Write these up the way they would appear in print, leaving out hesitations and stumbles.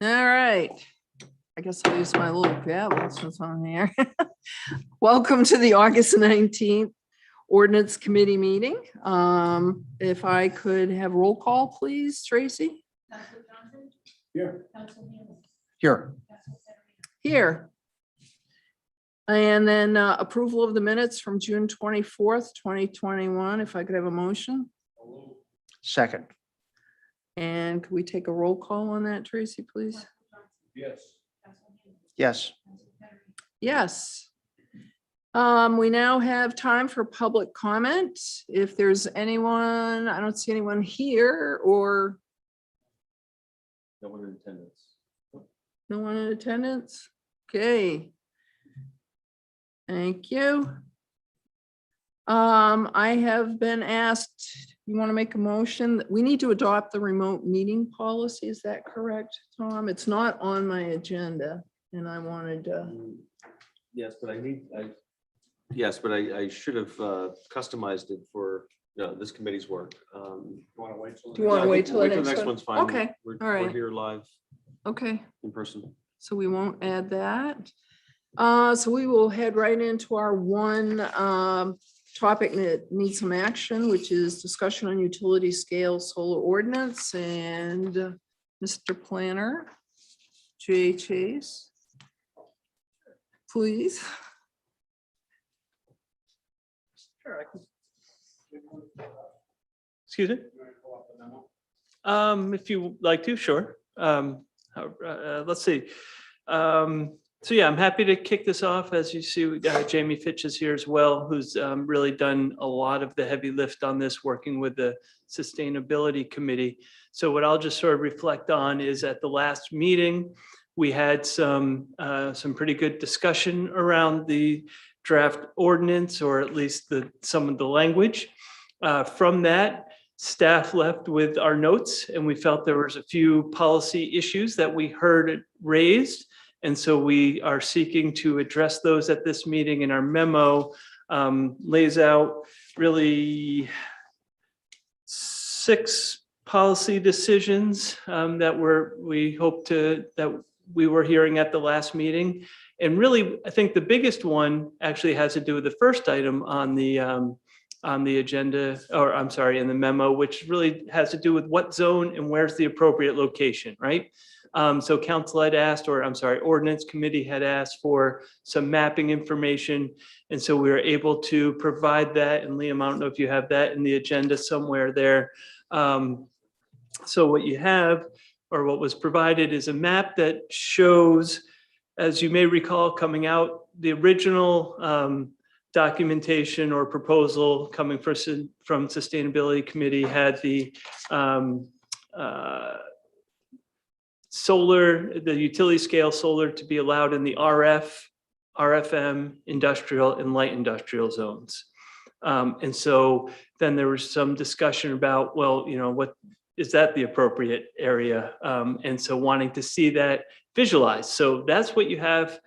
All right. I guess I'll use my little gavel since I'm here. Welcome to the August 19th Ordinance Committee meeting. If I could have roll call, please, Tracy? Here. Here. Here. And then approval of the minutes from June 24th, 2021. If I could have a motion. Second. And could we take a roll call on that, Tracy, please? Yes. Yes. Yes. We now have time for public comment. If there's anyone, I don't see anyone here or No one in attendance. no one in attendance. Okay. Thank you. I have been asked, you want to make a motion? We need to adopt the remote meeting policy. Is that correct, Tom? It's not on my agenda and I wanted to. Yes, but I should have customized it for this committee's work. Want to wait till? Do you want to wait till the next one? one's fine. Okay, We're all right. here live Okay. in person. So we won't add that. So we will head right into our one topic that needs some action, which is discussion on utility scale solar ordinance. And Mr. Planner, Jay Chase, please. Sure, I can. Excuse me? If you like to, sure. Let's see. So yeah, I'm happy to kick this off. As you see, Jamie Fitch is here as well, who's really done a lot of the heavy lift on this, working with the Sustainability Committee. So what I'll just sort of reflect on is at the last meeting, we had some pretty good discussion around the draft ordinance, or at least some of the language. From that, staff left with our notes, and we felt there was a few policy issues that we heard raised. And so we are seeking to address those at this meeting, and our memo lays out really 6 policy decisions that we were hearing at the last meeting. And really, I think the biggest one actually has to do with the first item on the agenda, or I'm sorry, in the memo, which really has to do with what zone and where's the appropriate location, right? So council had asked, or I'm sorry, Ordinance Committee had asked for some mapping information. And so we were able to provide that. And Liam, I don't know if you have that in the agenda somewhere there. So what you have, or what was provided, is a map that shows, as you may recall, coming out, the original documentation or proposal coming from Sustainability Committee had the solar, the utility scale solar to be allowed in the RF, RFM, industrial and light industrial zones. And so then there was some discussion about, well, what is that the appropriate area? And so wanting to see that visualized. So that's what you have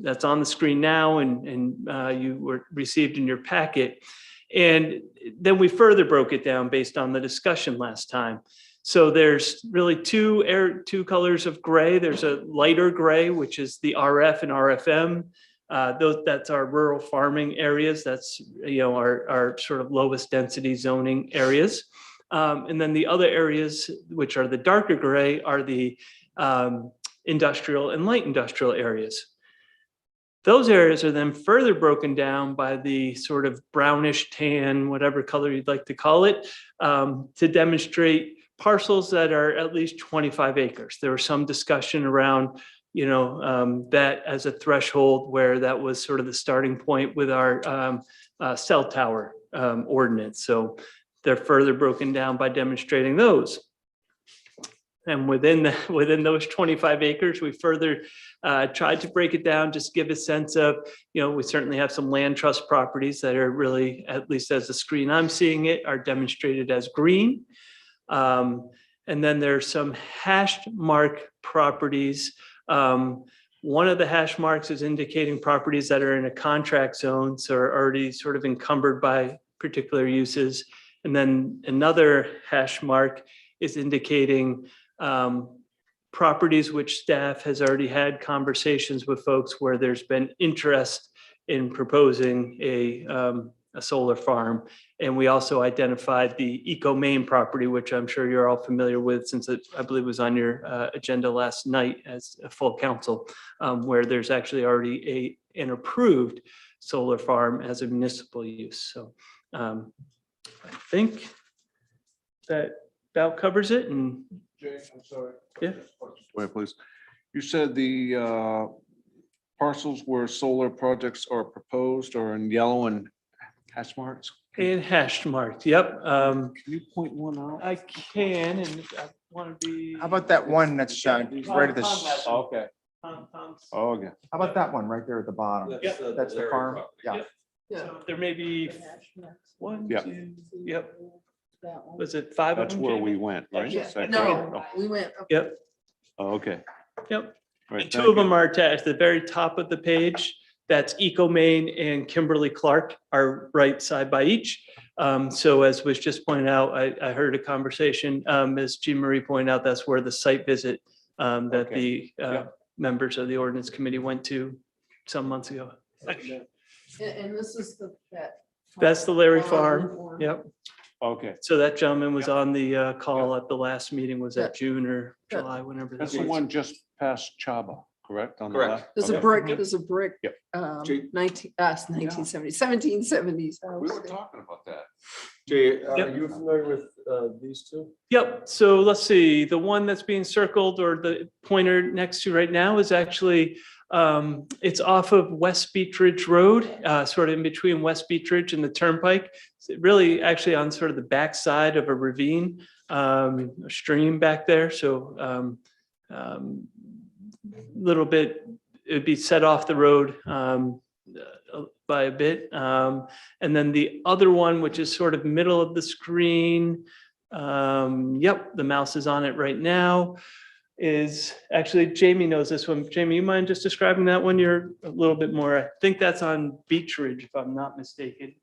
that's on the screen now, and you were received in your packet. And then we further broke it down based on the discussion last time. So there's really two colors of gray. There's a lighter gray, which is the RF and RFM. That's our rural farming areas. That's our sort of lowest density zoning areas. And then the other areas, which are the darker gray, are the industrial and light industrial areas. Those areas are then further broken down by the sort of brownish tan, whatever color you'd like to call it, to demonstrate parcels that are at least 25 acres. There was some discussion around, that as a threshold, where that was sort of the starting point with our cell tower ordinance. So they're further broken down by demonstrating those. And within those 25 acres, we further tried to break it down, just give a sense of, we certainly have some land trust properties that are really, at least as the screen I'm seeing it, are demonstrated as green. And then there's some hashed mark properties. One of the hash marks is indicating properties that are in a contract zone, so are already sort of encumbered by particular uses. And then another hash mark is indicating properties which staff has already had conversations with folks where there's been interest in proposing a solar farm. And we also identified the Eco Main property, which I'm sure you're all familiar with since I believe was on your agenda last night as a full council, where there's actually already an approved solar farm as a municipal use. So I think that about covers it. And Jay, I'm sorry. Yeah. Wait, please. You said the parcels where solar projects are proposed are in yellow and hash marks. and hash marked, yep. Can you point one out? I can, and I want to be. How about that one that's right at this, how Okay. Tom's. Oh, okay. about that one right there at the bottom? That's the farm, yeah. So there may be one, Yeah. two, yep. Was it five of That's them? where Jamie? we went, right? Yeah, Is that no, correct? we went. Yep, Oh, okay. yep. Right, And two thank of them you. are attached. The very top of the page, that's Eco Main and Kimberly Clark are right side by each. So as was just pointed out, I heard a conversation, as Jean Marie pointed out, that's where the site visit that Okay. the Yeah. members of the ordinance committee went to some months ago. And this is that. That's the Larry Farm. Yep. Okay. So that gentleman was on the call at the last meeting. Was that June or Yeah. July, whenever? That's that the was. one just past Chaba, correct? On the Correct. left? There's a Okay. brick, there's a brick. Yep. Jay- 1970, 1770s. We were talking about that. Jay, Yep. are you familiar with these two? Yep, so let's see, the one that's being circled or the pointer next to right now is actually, it's off of West Beach Ridge Road, sort of in between West Beach Ridge and the Turnpike. It's really actually on sort of the backside of a ravine, a stream back there, so little bit, it'd be set off the road by a bit. And then the other one, which is sort of middle of the screen, yep, the mouse is on it right now, is actually, Jamie knows this one. Jamie, you mind just describing that one? You're a little bit more, I think that's on Beach Ridge, if I'm not mistaken.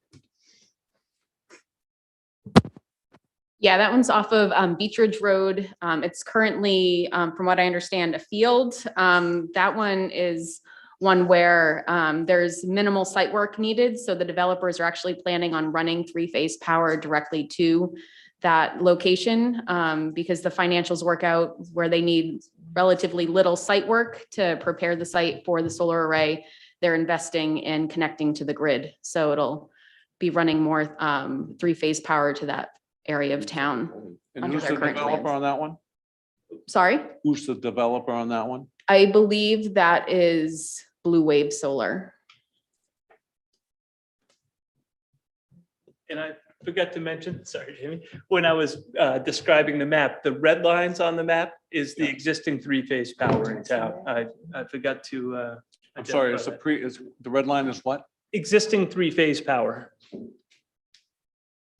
Yeah, that one's off of Beach Ridge Road. It's currently, from what I understand, a field. That one is one where there's minimal site work needed. So the developers are actually planning on running three-phase power directly to that location because the financials work out where they need relatively little site work to prepare the site for the solar array. They're investing in connecting to the grid. So it'll be running more three-phase power to that area of town. And Under who's their the current developer plans. on that one? Sorry, Who's the developer on that one? I believe that is Blue Wave Solar. And I forgot to mention, sorry, Jamie, when I was describing the map, the red lines on the map is the existing three-phase power in town. I forgot to. I'm sorry, it's identify that. is the red line is what? Existing three-phase power.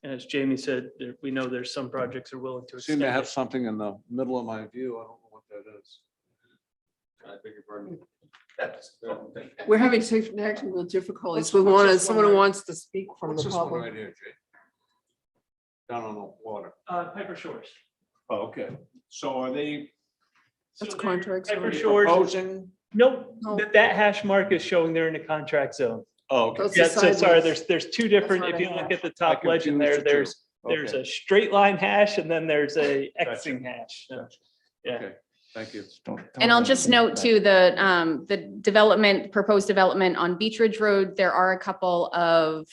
And as Jamie said, we know there's some projects are willing to Seem extend to have it. something in the middle of my view. I don't know what that is. I beg your pardon. We're having technical difficulties with someone who wants to speak from What's the this one public. right here, Jay? Down on the water. Piper Shores. Oh, okay. So are they That's So contracts. Piper already. Shores, proposing? nope, No. that hash mark is showing they're in a contract zone. Oh, okay. Those- It's Yeah, the so sorry, sideways. there's two different, not if you a look hash. at the top I legend there, confused the two. there's Okay. a straight line hash and then there's a Gotcha. Xing hash. Gotcha. Yeah. Okay, thank you. And I'll just note too, the development, proposed development on Beach Ridge Road, there are a couple of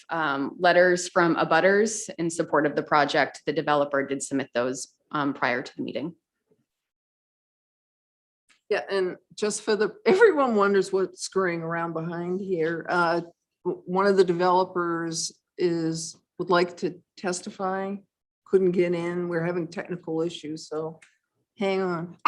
letters from abutters in support of the project. The developer did submit those prior to the meeting. Yeah, and just for everyone wonders what's scurrying around behind here. One of the developers would like to testify, couldn't get in. We're having technical issues, so hang on.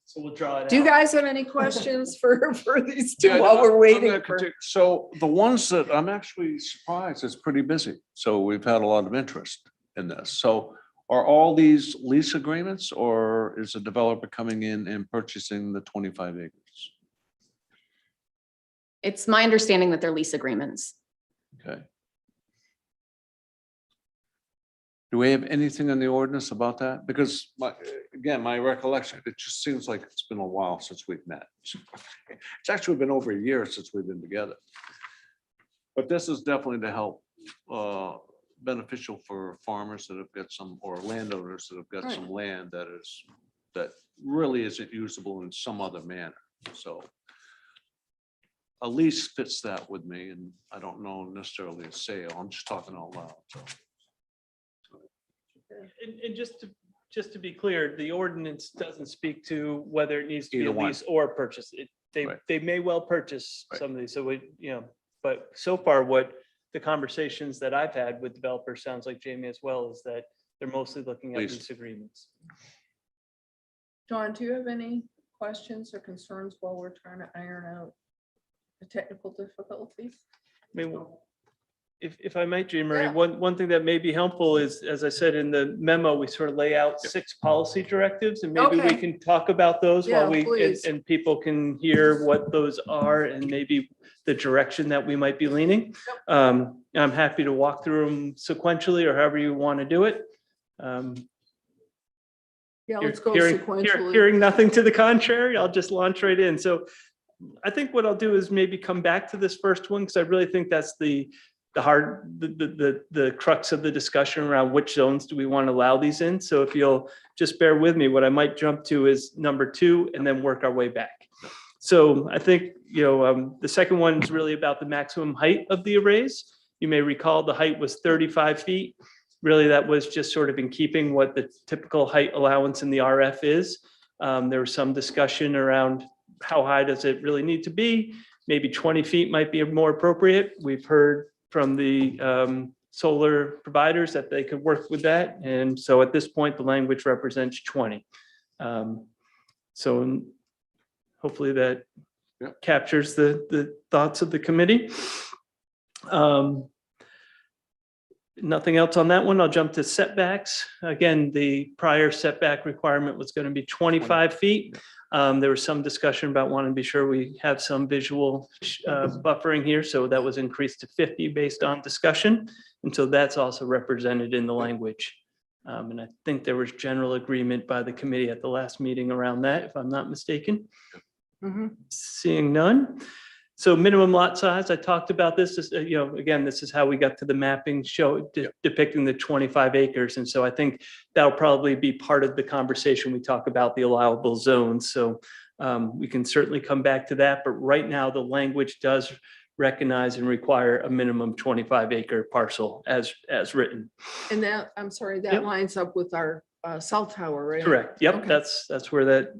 So we'll draw it out. Do you guys have any questions for these two Yeah, while we're I'm waiting gonna for? continue. So the ones that I'm actually surprised, it's pretty busy. So we've had a lot of interest in this. So are all these lease agreements or is a developer coming in and purchasing the 25 acres? It's my understanding that they're lease agreements. Okay. Do we have anything in the ordinance about that? Because my recollection, it just seems like it's been a while since we've met. It's actually been over a year since we've been together. But this is definitely to help, beneficial for farmers that have got some, or landowners that have got some land that really isn't usable in some other manner. So a lease fits that with me, and I don't know necessarily a sale. I'm just talking out loud. So. And just to be clear, the ordinance doesn't speak to whether it needs to be a Either one. lease or a purchase. Right. They may well purchase Right. some of these, so but so far what the conversations that I've had with developers, sounds like Jamie as well, is that they're mostly looking at Lease. lease agreements. John, do you have any questions or concerns while we're trying to iron out the technical difficulties? I mean, if I might, Jean Marie, Yeah. one thing that may be helpful is, as I said in the memo, we sort of lay out 6 policy directives, and maybe we Okay. can talk about those Yeah, while please. and people can hear what those are and maybe the direction that we might be leaning. I'm happy to walk through them sequentially or however you want to do it. Yeah, let's go Hearing sequentially. nothing to the contrary, I'll just launch right in. So I think what I'll do is maybe come back to this first one, because I really think that's the crux of the discussion around which zones do we want to allow these in. So if you'll just bear with me, what I might jump to is number 2 and then work our way back. So I think, the second one is really about the maximum height of the arrays. You may recall the height was 35 feet. Really, that was just sort of in keeping what the typical height allowance in the RF is. There was some discussion around how high does it really need to be? Maybe 20 feet might be more appropriate. We've heard from the solar providers that they could work with that. And so at this point, the language represents 20. So hopefully that captures the thoughts of the committee. Nothing else on that one. I'll jump to setbacks. Again, the prior setback requirement was going to be 25 feet. There was some discussion about wanting to be sure we have some visual buffering here. So that was increased to 50 based on discussion. And so that's also represented in the language. And I think there was general agreement by the committee at the last meeting around that, if I'm not mistaken. Seeing none. So minimum lot size, I talked about this, again, this is how we got to the mapping depicting the 25 acres. And so I think that'll probably be part of the conversation. We talk about the allowable zones. So we can certainly come back to that. But right now, the language does recognize and require a minimum 25 acre parcel as written. And that, I'm sorry, that lines up with our cell tower, right? Correct. Yep. Okay. That's where that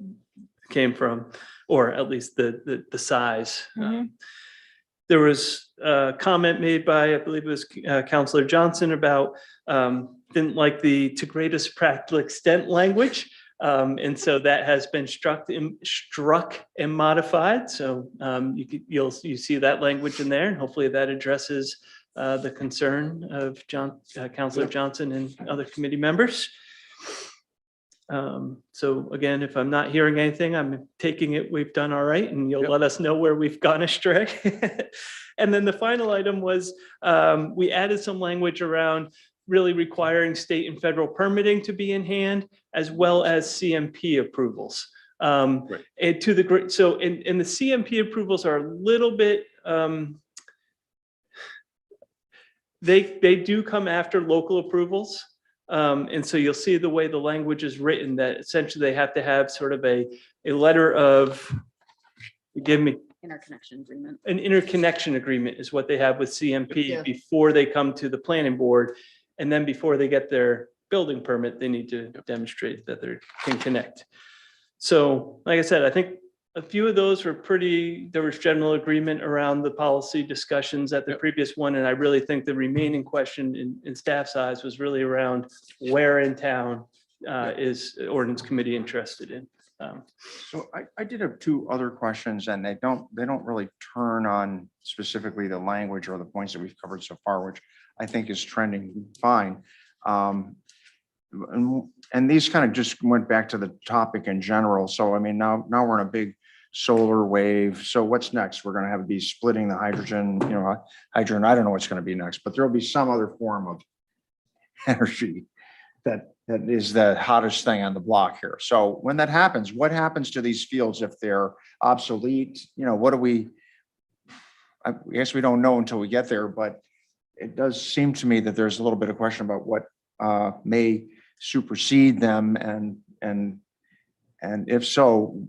came from, or at least the size. There was a comment made by, I believe it was Councillor Johnson about didn't like the to greatest practical extent language. And so that has been struck and modified. So you see that language in there, and hopefully that addresses the concern of Councillor Johnson and other committee members. So again, if I'm not hearing anything, I'm taking it we've done all right, and you'll let us know where we've gone astray. And then the final item was we added some language around really requiring state and federal permitting to be in hand, as well as CMP approvals. And to the so and the CMP approvals are a little bit they do come after local approvals. And so you'll see the way the language is written that essentially they have to have sort of a letter of, give me. Interconnection agreement. An interconnection agreement is what they have with CMP Yeah. before they come to the planning board. And then before they get their building permit, they need to demonstrate that they can connect. So like I said, I think a few of those were there was general agreement around the policy discussions at the previous one. And I really think the remaining question in staff size was really around where in town is Ordinance Committee interested in. So I did have 2 other questions, and they don't really turn on specifically the language or the points that we've covered so far, which I think is trending fine. And these kind of just went back to the topic in general. So I mean, now we're in a big solar wave. So what's next? We're going to have to be splitting the hydrogen, I don't know what's going to be next, but there'll be some other form of energy that is the hottest thing on the block here. So when that happens, what happens to these fields if they're obsolete? You know, what do we, I guess we don't know until we get there, but it does seem to me that there's a little bit of question about what may supersede them, and if so,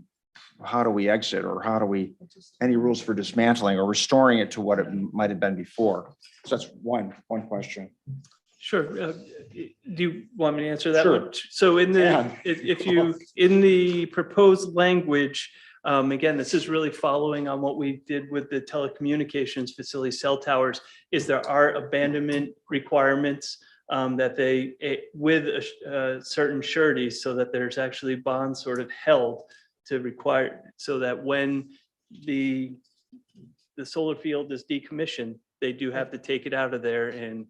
how do we exit, or how do we, any rules for dismantling or restoring it to what it might have been before? So that's one question. Sure. Do you want me to answer that Sure. one? So in the, Yeah. if you, in the proposed language, again, this is really following on what we did with the telecommunications facility cell towers, is there are abandonment requirements that they, with a certain sureties, so that there's actually bonds sort of held to require, so that when the solar field is decommissioned, they do have to take it out of there and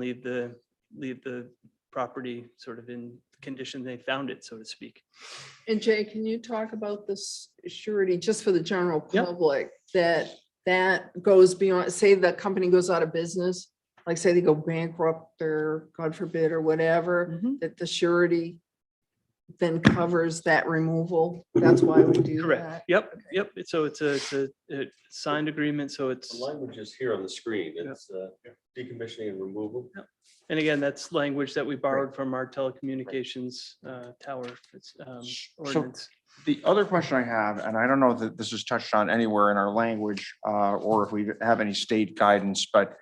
leave the property sort of in the condition they found it, so to speak. And Jay, can you talk about this surety, just for the general Yep. public, that goes beyond, say the company goes out of business, like say they go bankrupt or God forbid or whatever, that the surety then covers that removal? That's why we do Correct. that. Yep. Yep. So it's a signed agreement. So The it's, language is here on the screen. It's decommissioning and removal. and again, that's language that we borrowed from our telecommunications tower ordinance. The other question I have, and I don't know that this is touched on anywhere in our language, or if we have any state guidance, but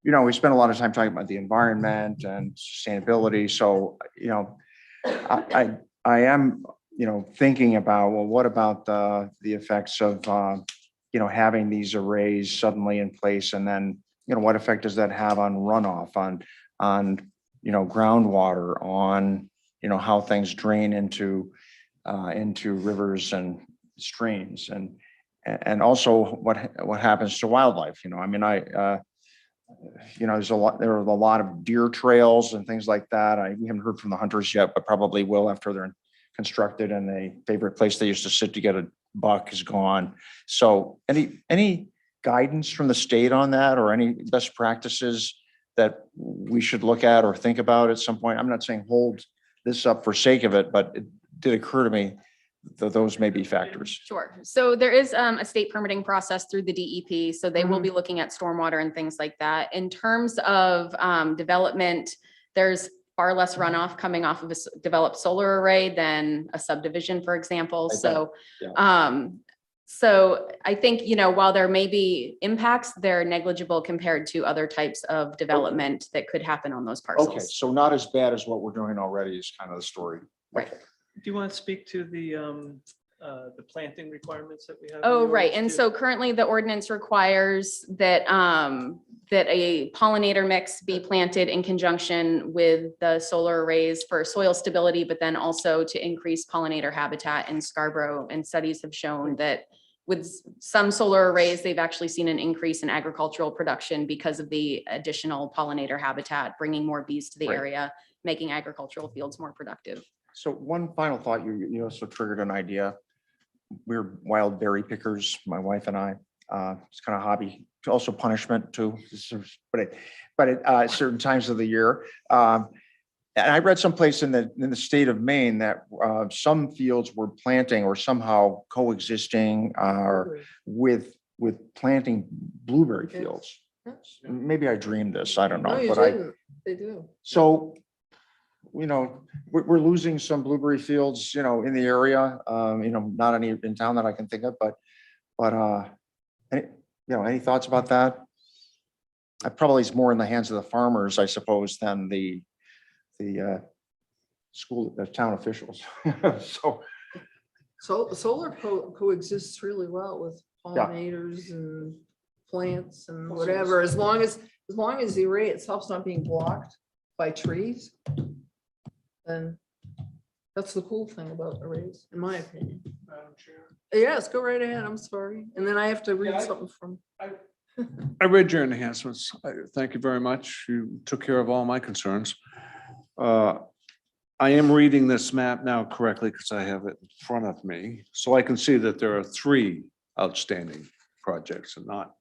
you know, we spend a lot of time talking about the environment and sustainability. So, you know, I am, you know, thinking about, well, what about the effects of, you know, having these arrays suddenly in place, and then, you know, what effect does that have on runoff, on, you know, groundwater, on, you know, how things drain into rivers and streams, and also what happens to wildlife. You know, I mean, you know, there are a lot of deer trails and things like that. We haven't heard from the hunters yet, but probably will after they're constructed, and the favorite place they used to sit to get a buck is gone. So any guidance from the state on that, or any best practices that we should look at or think about at some point? I'm not saying hold this up for sake of it, but it did occur to me that those may be factors. Sure. So there is a state permitting process through the DEP. So they will be looking at stormwater and things like that. In terms of development, there's far less runoff coming off of a developed solar array than a subdivision, for example. I bet. So, Yeah. so I think, you know, while there may be impacts, they're negligible compared to other types of development that could happen on those Okay, parcels. so not as bad as what we're doing already is kind of the story. Right. Okay. Do you want to speak to the planting requirements that we have? in Oh, the right. ordinance And too? so currently the ordinance requires that, that a pollinator mix be planted in conjunction with the solar arrays for soil stability, but then also to increase pollinator habitat in Scarborough. And studies have shown that with some solar arrays, they've actually seen an increase in agricultural production because of the additional pollinator habitat, bringing more bees to the Right. area, making agricultural fields more productive. So one final thought, you also triggered an idea. We're wild berry pickers, my wife and I. It's kind of hobby, also punishment too. But at certain times of the year. And I read someplace in the state of Maine that some fields were planting or somehow coexisting with planting blueberry Yes. fields. Yes. Maybe I dreamed this, I don't No, know, you but I. didn't. They do. So, you know, we're losing some blueberry fields, you know, in the area, you know, not any in town that I can think of, but, any, you know, any thoughts about that? Probably is more in the hands of the farmers, I suppose, than the town officials. So, Solar coexists really well with pollinators and plants and whatever, as long as the array itself's not being blocked by trees. Then that's the cool thing about arrays, in my opinion. Yes, go right ahead. I'm sorry. And then I have to read something from. I read your enhancements. Thank you very much. You took care of all my concerns. I am reading this map now correctly because I have it in front of me. So I can see that there are 3 outstanding projects and not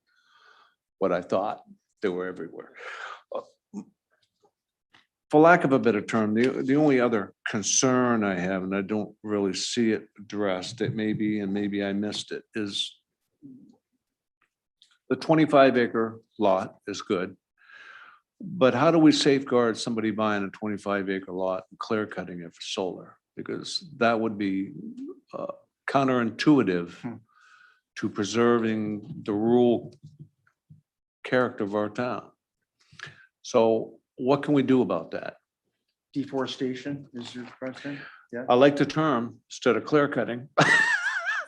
what I thought they were everywhere. for lack of a better term, the only other concern I have, and I don't really see it addressed, it may be, and maybe I missed it, is the 25-acre lot is good. But how do we safeguard somebody buying a 25-acre lot and clear cutting it for solar? Because that would be counterintuitive to preserving the rural character of our town. So what can we do about that? Deforestation is your question? Yeah. I like the term instead of clear cutting.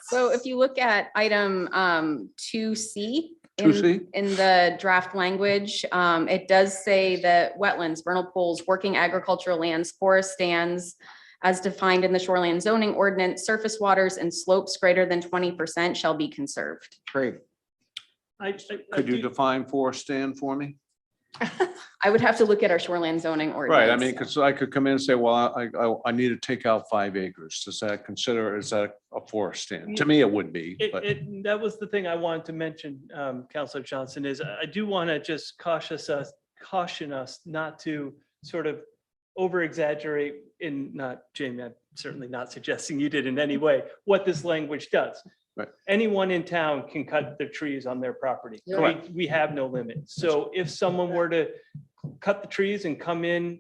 So if you look at item 2C. 2C? In the draft language, it does say that wetlands, vernal pools, working agricultural lands, forest stands, as defined in the shoreline zoning ordinance, surface waters and slopes greater than 20% shall be conserved. Great. Could you define forest stand for me? I would have to look at our shoreline zoning ordinance. Right, I mean, because I could come in and say, well, I need to take out 5 acres. Does that consider, is that a forest stand? To me, it would be, but That was the thing I wanted to mention, Counselor Johnson, is I do want to just caution us not to sort of over exaggerate Jamie, I'm certainly not suggesting you did in any way, what this language does. Right. Anyone in town can cut their trees on their property. Correct. We have no limit. So if someone were to cut the trees and come in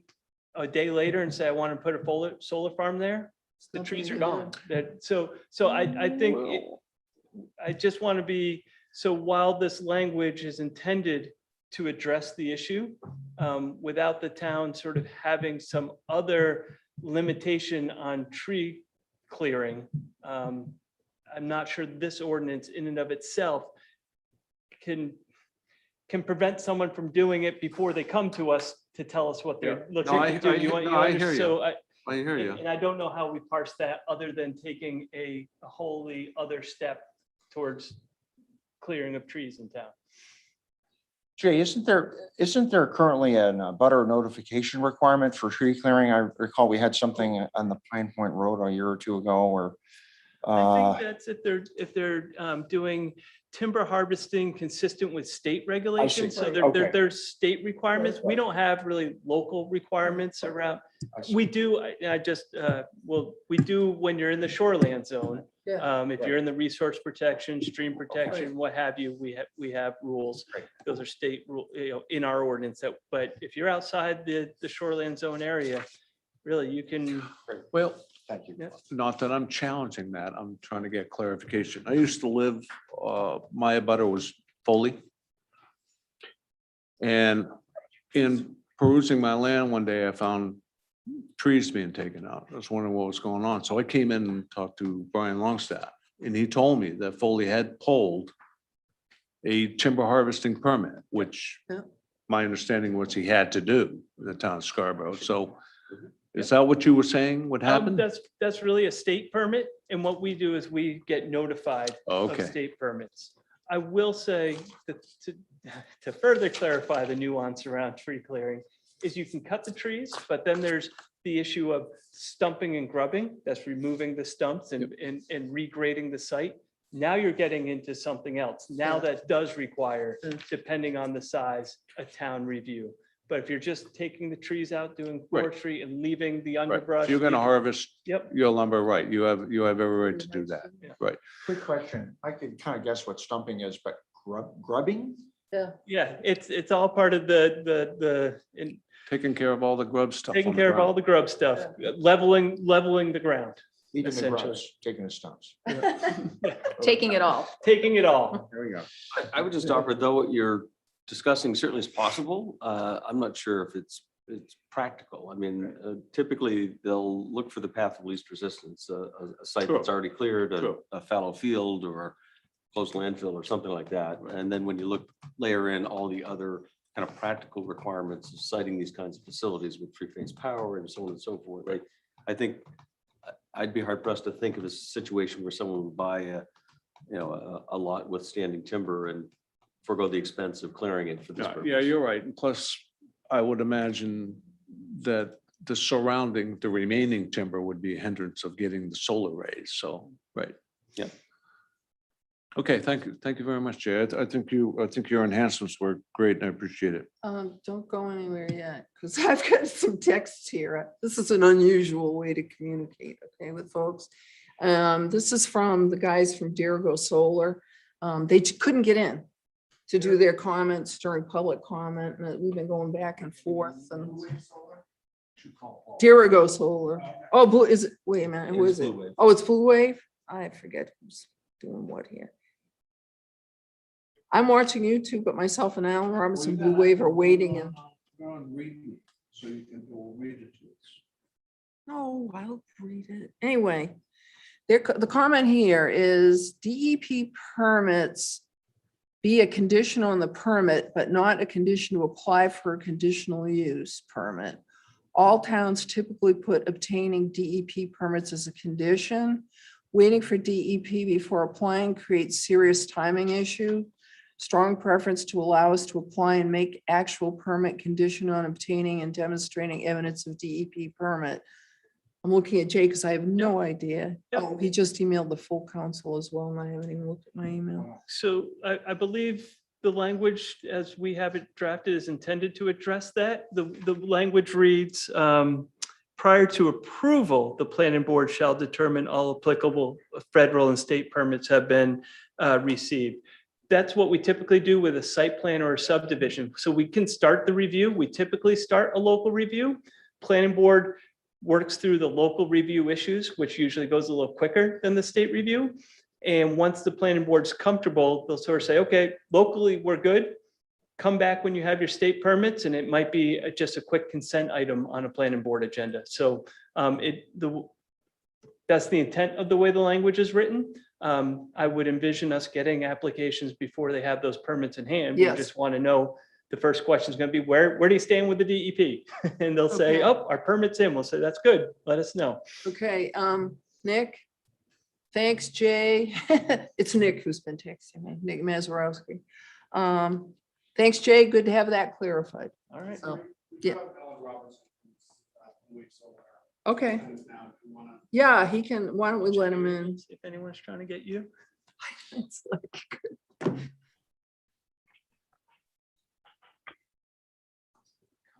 a day later and say, I want to put a solar farm there, the trees are gone. So I think, I just want to be, so while this language is intended to address the issue, without the town sort of having some other limitation on tree clearing, I'm not sure this ordinance in and of itself can prevent someone from doing it before they come to us to tell us what they're looking to do. I hear you. So I hear you. and I don't know how we parse that other than taking a wholly other step towards clearing of trees in town. Jay, isn't there currently a butter notification requirement for tree clearing? I recall we had something on the Pine Point Road a year or two ago where I think that's if they're doing timber harvesting consistent with state regulations. So Okay. there's state requirements. We don't have really local requirements around. We do, we do when you're in the shoreland zone. Yeah. If you're in the resource protection, stream protection, what have you, we have rules. Those are state rule, in our ordinance but if you're outside the shoreland zone area, really you can. Well, thank you. Yeah. not that I'm challenging that. I'm trying to get clarification. I used to live, my abutter was Foley. And in perusing my land one day, I found trees being taken out. I was wondering what was going on. So I came in and talked to Brian Longstaff, and he told me that Foley had pulled a timber harvesting permit, which Yeah. my understanding was he had to do in the town of Scarborough. So is that what you were saying would happen? That's really a state permit. And what we do is we get notified of Okay. state permits. I will say that to further clarify the nuance around tree clearing is you can cut the trees, but then there's the issue of stumping and grubbing. That's removing the stumps and regrading the site. Now you're getting into something else. Now that does require, depending on the size, a town review. But if you're just taking the trees out, doing Right. forestry and leaving the Right. underbrush. If you're gonna harvest Yep. your lumber, right, you have every right to do that. Quick question. I could kind of guess what stumping is, but grubbing? Yeah, it's all part of the Taking care of all the grub stuff. taking on the care of all ground. the grub stuff, leveling the ground, Even the Essentially. grubs, taking the stumps. Taking it all. taking it all. There we go. I would just offer, though, what you're discussing certainly is possible. I'm not sure if it's practical. I mean, typically they'll look for the path of least resistance, a site True. that's already cleared, True. a fallow field or closed landfill or something like that. And then when you layer in all the other kind of practical requirements of citing these kinds of facilities with three-phase power and so on and so forth, I think I'd be hard pressed to think of a situation where someone would buy a lot with standing timber and forego the expense of clearing it for this purpose. Yeah, you're right. And plus, I would imagine that the remaining timber would be a hindrance of getting the solar rays. So, right. Yeah. Okay, thank you very much, Jay. I think your enhancements were great and I appreciate it. Don't go anywhere yet, because I've got some texts here. This is an unusual way to communicate, okay, with folks. This is from the guys from Dirigo Solar. They couldn't get in to do their comments during public comment, and we've been going back and forth and. Dirigo Solar. Oh, blue, is it, wait a minute, who is it? Oh, it's Blue Wave? I forget who's doing what here. I'm watching YouTube, but myself and Alan Robinson, Blue Wave are waiting and. So you can read it to us. No, I'll read it. Anyway, the comment here is DEP permits be a condition on the permit, but not a condition to apply for a conditional use permit. All towns typically put obtaining DEP permits as a condition. Waiting for DEP before applying creates serious timing issue. Strong preference to allow us to apply and make actual permit condition on obtaining and demonstrating evidence of DEP permit. I'm looking at Jay because I have no idea. Yep. Oh, he just emailed the full council as well, and I haven't even looked at my email. So I believe the language as we have it drafted is intended to address that. The language reads, prior to approval, the planning board shall determine all applicable federal and state permits have been received. That's what we typically do with a site plan or a subdivision. So we can start the review. We typically start a local review. Planning board works through the local review issues, which usually goes a little quicker than the state review. And once the planning board's comfortable, they'll sort of say, okay, locally, we're good. Come back when you have your state permits, and it might be just a quick consent item on a planning board agenda. So that's the intent of the way the language is written. I would envision us getting applications before they have those permits in hand. We Yes. just want to know, the first question is going to be, where do you stand with the DEP? And they'll say, Okay. oh, our permit's in. We'll say, that's good. Let us know. Okay, Nick. Thanks, Jay. It's Nick who's been texting me, Nick Mazeroski. Thanks, Jay. Good to have that clarified. All right. So, yeah. Okay. Yeah, he can, why don't we let him in? See if anyone's trying to get you. It's like-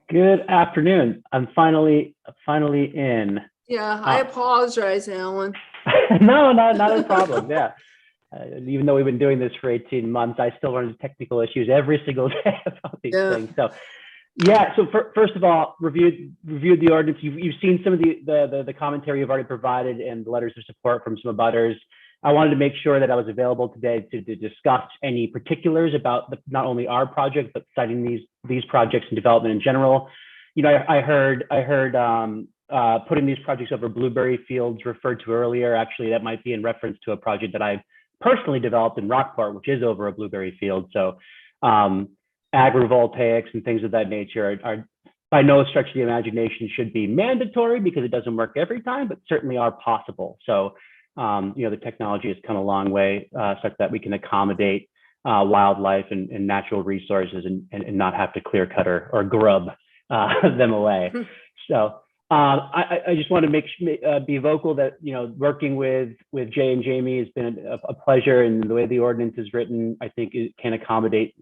Good afternoon. I'm finally in. Yeah, I apologize, Alan. No, not a problem. Yeah. Even though we've been doing this for 18 months, I still run into technical issues every single day about these things. So yeah, so first of all, reviewed the ordinance. You've seen some of the commentary you've already provided and the letters of support from some abutters. I wanted to make sure that I was available today to discuss any particulars about not only our project, but citing these projects and development in general. You know, I heard putting these projects over blueberry fields referred to earlier. Actually, that might be in reference to a project that I've personally developed in Rockport, which is over a blueberry field. So agrivoltaics and things of that nature are by no stretch of the imagination should be mandatory because it doesn't work every time, but certainly are possible. So you know, the technology has come a long way such that we can accommodate wildlife and natural resources and not have to clear cut or grub them away. So I just want to be vocal that, you know, working with Jay and Jamie has been a pleasure, and the way the ordinance is written, I think it can accommodate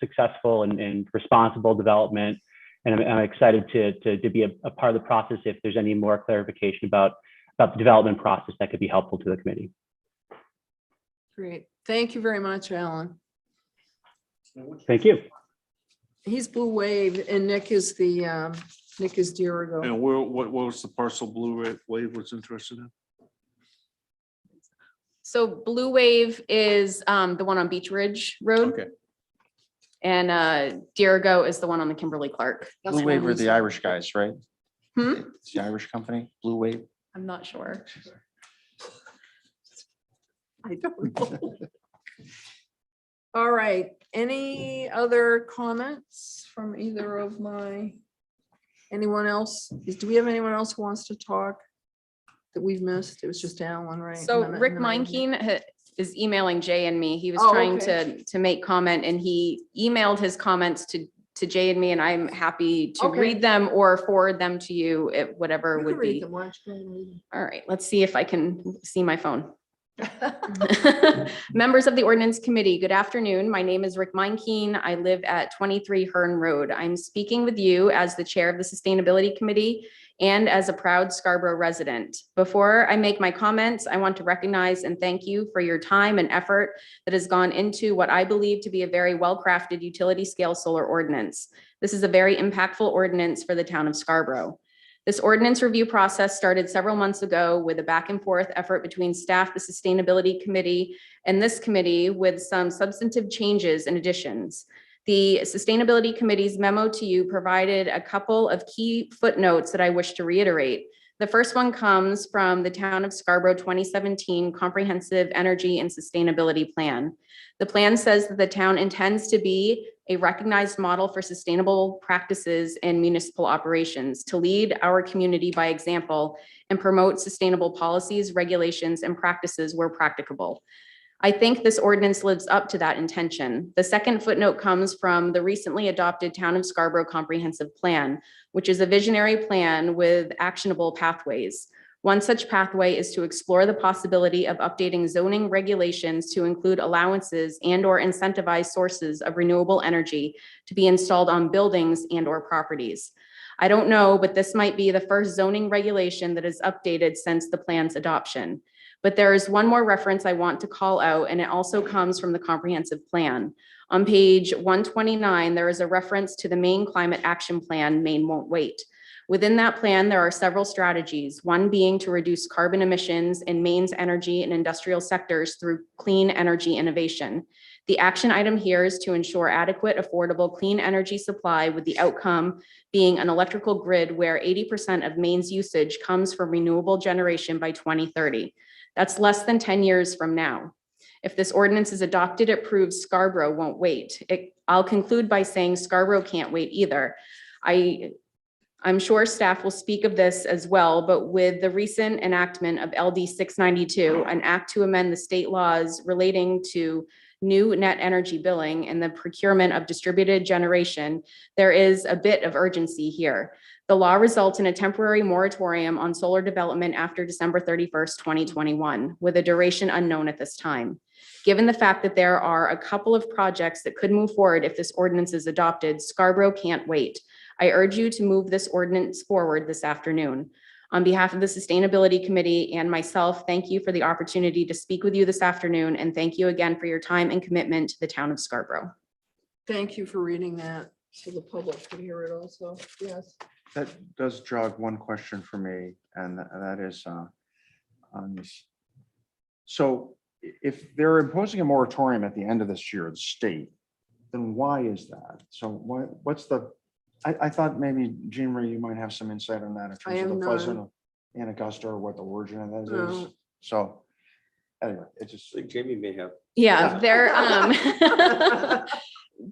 successful and responsible development. And I'm excited to be a part of the process if there's any more clarification about the development process that could be helpful to the committee. Great. Thank you very much, Alan. Thank you. He's Blue Wave and Nick is Dirigo. And what was the parcel Blue Wave was interested in? So Blue Wave is the one on Beach Ridge Road. Okay. And Dirigo is the one on the Kimberly Clark. That's Blue what Wave I are was- the Irish guys, right? Hmm? It's the Irish company, Blue Wave. I'm not sure. I don't know. All right, any other comments from either of anyone else? Do we have anyone else who wants to talk that we've missed? It was just Alan, right? So And then- Rick and then I- Meinkeen is emailing Jay and me. He was Oh, trying okay. to make comment, and he emailed his comments to Jay and me, and I'm happy to Okay. read them or forward them to you, whatever You would can read be. them, why don't you go and read them? All right, let's see if I can see my phone. Members of the Ordinance Committee, good afternoon. My name is Rick Meinkeen. I live at 23 Hearn Road. I'm speaking with you as the Chair of the Sustainability Committee and as a proud Scarborough resident. Before I make my comments, I want to recognize and thank you for your time and effort that has gone into what I believe to be a very well-crafted utility scale solar ordinance. This is a very impactful ordinance for the town of Scarborough. This ordinance review process started several months ago with a back and forth effort between staff, the Sustainability Committee, and this committee with some substantive changes and additions. The Sustainability Committee's memo to you provided a couple of key footnotes that I wish to reiterate. The first one comes from the Town of Scarborough 2017 Comprehensive Energy and Sustainability Plan. The plan says that the town intends to be a recognized model for sustainable practices in municipal operations, to lead our community by example and promote sustainable policies, regulations, and practices where practicable. I think this ordinance lives up to that intention. The second footnote comes from the recently adopted Town of Scarborough Comprehensive Plan, which is a visionary plan with actionable pathways. One such pathway is to explore the possibility of updating zoning regulations to include allowances and/or incentivize sources of renewable energy to be installed on buildings and/or properties. I don't know, but this might be the first zoning regulation that is updated since the plan's adoption. But there is one more reference I want to call out, and it also comes from the comprehensive plan. On page 129, there is a reference to the Maine Climate Action Plan, Maine Won't Wait. Within that plan, there are several strategies, one being to reduce carbon emissions in Maine's energy and industrial sectors through clean energy innovation. The action item here is to ensure adequate, affordable, clean energy supply, with the outcome being an electrical grid where 80% of Maine's usage comes from renewable generation by 2030. That's less than 10 years from now. If this ordinance is adopted, it proves Scarborough won't wait. I'll conclude by saying Scarborough can't wait either. I'm sure staff will speak of this as well, but with the recent enactment of LD 692, an act to amend the state laws relating to new net energy billing and the procurement of distributed generation, there is a bit of urgency here. The law results in a temporary moratorium on solar development after December 31st, 2021, with a duration unknown at this time. Given the fact that there are a couple of projects that could move forward if this ordinance is adopted, Scarborough can't wait. I urge you to move this ordinance forward this afternoon. On behalf of the Sustainability Committee and myself, thank you for the opportunity to speak with you this afternoon, and thank you again for your time and commitment to the town of Scarborough. Thank you for reading that so the public could hear it also. Yes. That does jog one question for me, and that is on this. So if they're imposing a moratorium at the end of this year, the state, then why is that? So what's the, I thought maybe Jean Marie, you might have some insight on that in terms of the president of Anaugusta or what the origin of that is. No. So anyway, it just. I think Jamie may have. Yeah, they're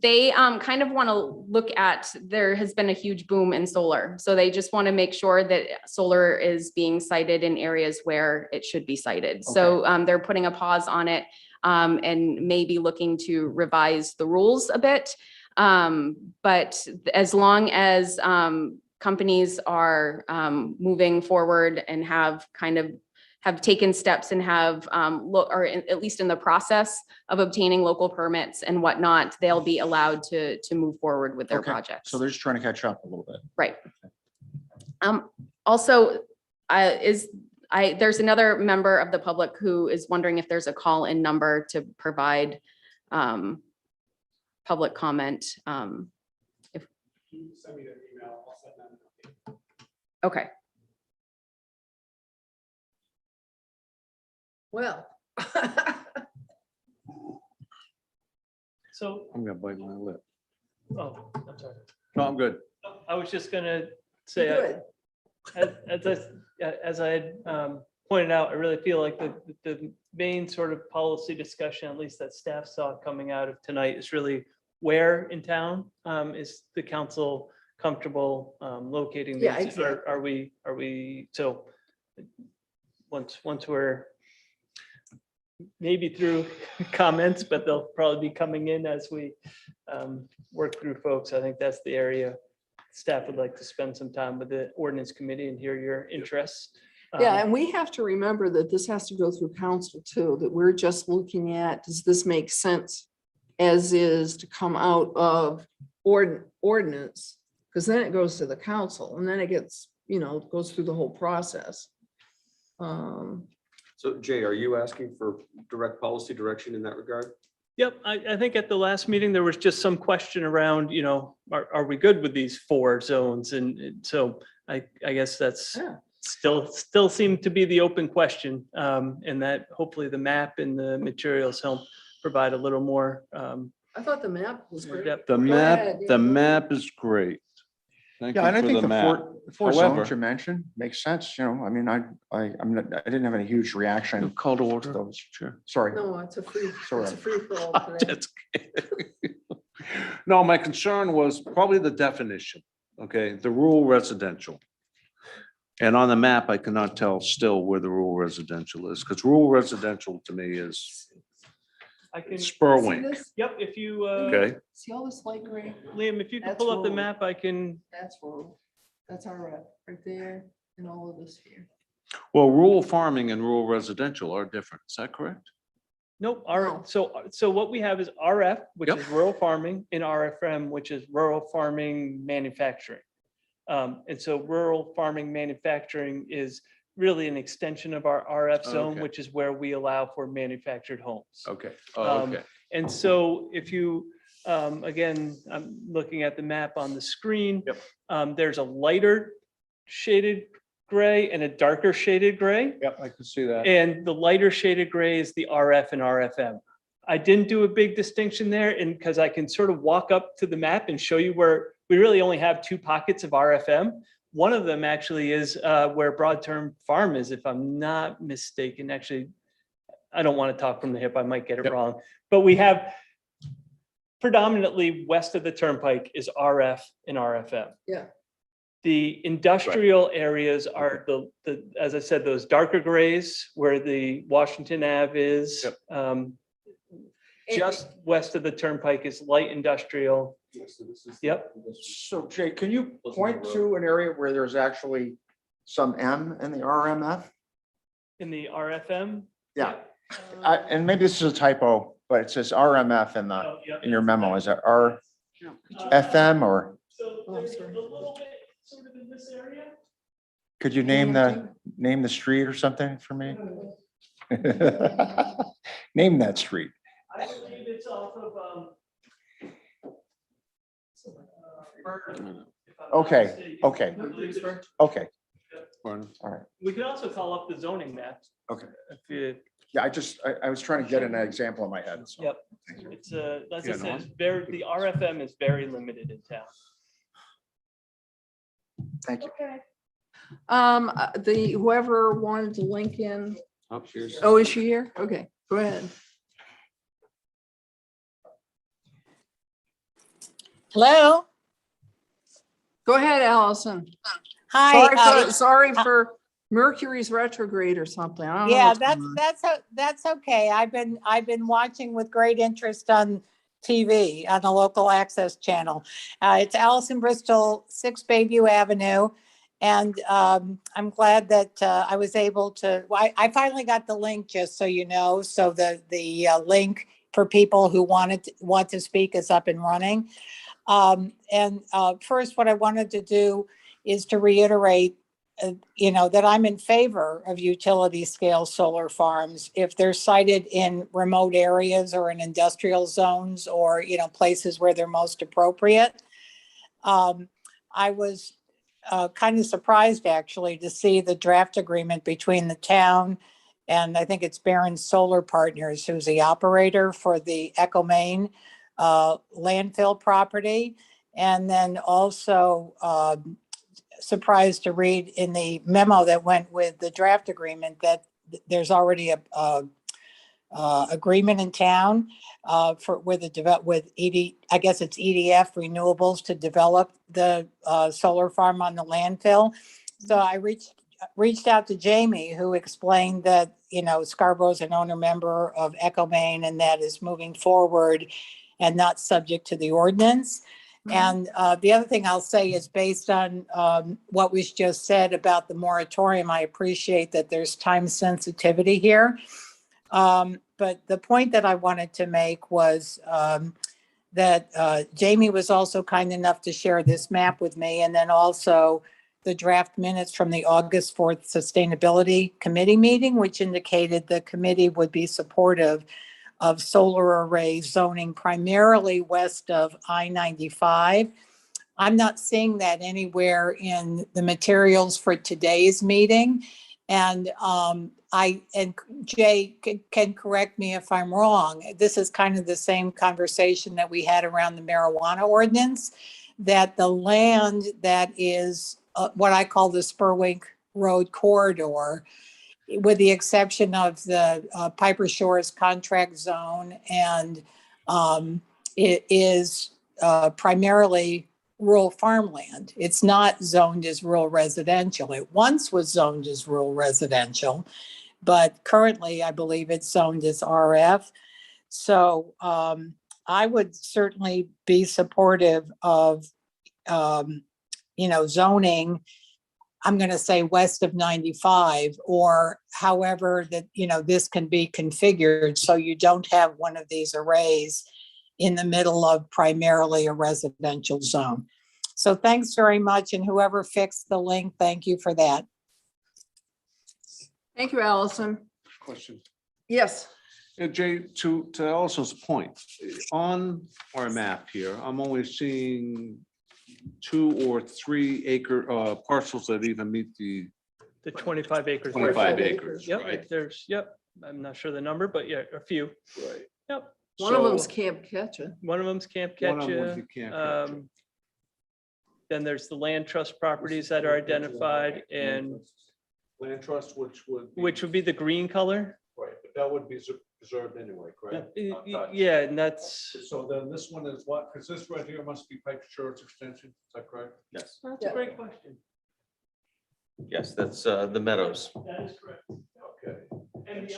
they kind of want to look at, there has been a huge boom in solar. So they just want to make sure that solar is being sited in areas where it should be sited. So they're putting a pause on it and maybe looking to revise the rules a bit. But as long as companies are moving forward and have taken steps and have or at least in the process of obtaining local permits and whatnot, they'll be allowed to move forward with their projects. So they're just trying to catch up a little bit. Right. Also, there's another member of the public who is wondering if there's a call-in number to provide public comment. If you send me an email, I'll send them. Okay. Well. So, I'm gonna bite my lip. oh, I'm sorry. No, I'm good. I was just gonna say, as I had pointed out, I really feel like the main sort of policy discussion, at least that staff saw coming out of tonight, is really where in town is the council comfortable locating these? Yeah, exactly. Are we, so once we're maybe through comments, but they'll probably be coming in as we work through folks. I think that's the area staff would like to spend some time with the ordinance committee and hear your interests. Yeah, and we have to remember that this has to go through council too, that we're just looking at, does this make sense as is to come out of ordinance? Because then it goes to the council and then it gets, goes through the whole process. So Jay, are you asking for direct policy direction in that regard? Yep, I think at the last meeting, there was just some question around, are we good with these 4 zones? And so I guess that's Yeah. still seemed to be the open question. And that hopefully the map and the materials help provide a little more I thought the map was more great. depth. The Go map, ahead, the yeah. map is great. Thank you Yeah, and I for think the the map. four However- zones you mentioned makes sense, I mean, I didn't have any huge reaction. Call to order. Those. Sure. Sorry. No, it's a free Sorry. for all today. Just kidding. No, my concern was probably the definition, okay, the rural residential. And on the map, I cannot tell still where the rural residential is, because rural residential to me is I can, See Spurwink, this? yep, if you, okay? See all this light gray? Liam, if you can That's pull up the rural. map, I can, That's rural. That's our right there and all of this here. Well, rural farming and rural residential are different, is that correct? nope, No. so what we have is RF, which Yep. is rural farming, and RFM, which is rural farming manufacturing. And so rural farming manufacturing is really an extension of our RF zone, Okay. which is where we allow for manufactured homes. Okay, Um, And so if you, again, I'm looking at the map on the screen. Yep. There's a lighter shaded gray and a darker shaded gray. Yep, I can see that. And the lighter shaded gray is the RF and RFM. I didn't do a big distinction there, and because I can sort of walk up to the map and show you where we really only have 2 pockets of RFM. One of them actually is where Broad Term Farm is, if I'm not mistaken. Actually, I don't want to talk from the hip, I might get it Yep. wrong. But we have predominantly west of the turnpike is RF and RFM. Yeah. The industrial areas are as I said, those darker grays where the Washington Ave is. Yep. Just west of the turnpike is light industrial. Yep. So Jay, can you point to an area where there's actually some M in the RMF? In the RFM. Yeah, and maybe this is a typo, but it says RMF in the, Oh, yep. in your memo. Is that RFM or So Oh, there's a sorry. little bit sort of in this area. could you name the street or something for me? Name that street. I believe it's off of, Burton, if I'm not Okay, mistaken. okay. I believe it's- Okay, Pardon? We could also call up the zoning map. Okay. If you, yeah, I was trying to get an example in my head. so. Yep. Thank you. it's as I Yeah, said, no. it's very, the RFM is very limited in town. Thank you. Okay. Whoever wanted to link in, Oh, here's. oh, is she here? Okay, go ahead. Hello. Go ahead, Allison. Hi. Sorry for Mercury's retrograde or something. I don't know Yeah, what's going on. that's okay. I've been watching with great interest on TV on the local access channel. It's Allison Bristol, 6 Bayview Avenue. And I'm glad that I was able to, I finally got the link, just so you know. So the link for people who want to speak is up and running. First, what I wanted to do is to reiterate, that I'm in favor of utility scale solar farms if they're sited in remote areas or in industrial zones or, places where they're most appropriate. I was kind of surprised actually to see the draft agreement between the town and I think it's Barron Solar Partners, who's the operator for the Echo Main landfill property. And then also surprised to read in the memo that went with the draft agreement that there's already a agreement in town with I guess it's EDF Renewables to develop the solar farm on the landfill. So I reached out to Jamie, who explained that, Scarborough's an owner member of Echo Main and that is moving forward and not subject to the ordinance. And the other thing I'll say is based on what was just said about the moratorium, I appreciate that there's time sensitivity here. But the point that I wanted to make was that Jamie was also kind enough to share this map with me, and then also the draft minutes from the August 4th Sustainability Committee meeting, which indicated the committee would be supportive of solar array zoning primarily west of I-95. I'm not seeing that anywhere in the materials for today's meeting. And Jay can correct me if I'm wrong. This is kind of the same conversation that we had around the marijuana ordinance, that the land that is what I call the Spurwink Road corridor, with the exception of the Piper Shores contract zone, and it is primarily rural farmland. It's not zoned as rural residential. It once was zoned as rural residential, but currently I believe it's zoned as RF. So I would certainly be supportive of, zoning, I'm going to say west of 95, or however that, this can be configured so you don't have one of these arrays in the middle of primarily a residential zone. So thanks very much. And whoever fixed the link, thank you for that. Thank you, Allison. Question. Yes. Yeah, Jay, to Allison's point, on our map here, I'm only seeing 2 or 3 acre parcels that even meet the 25 acres. 25 acres, Yep, right? there's, I'm not sure the number, but yeah, a few. Right. Yep. One of them's So, Camp Ketcha. One of them's Camp one of them would Ketcha. be Camp Ketcha. Then there's the land trust properties that are identified, and Land trust, which would be the green color. right, but that would be preserved anyway, correct? Untouched. Yeah, and that's, So then this one is what? Because this right here must be Pipe Shores Extension. Is that correct? Yes, that's a great question. yes, that's the Meadows. That is correct. Okay. And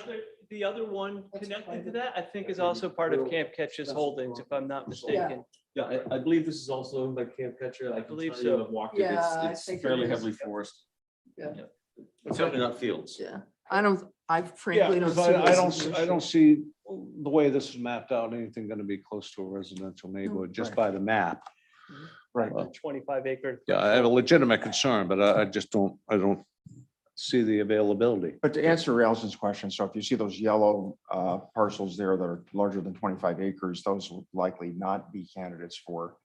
the other one connected to that, I think, is also part of Camp Ketch's holdings, if I'm not mistaken. Yeah, I believe this is also owned by Camp Ketcher. I believe tell you, so. I've walked Yeah, I it. It's think it fairly is. heavily forested. Yeah. It's certainly not fields. Yeah. I Yeah, frankly don't 'cause see. I this don't, as an I don't issue. see the way this is mapped out, anything going to be close to a residential neighborhood just Right. by the map. Right. 25 acre. Yeah, I have a legitimate concern, but I just don't, see the availability. But to answer Allison's question, so if you see those yellow parcels there that are larger than 25 acres, those will likely not be candidates for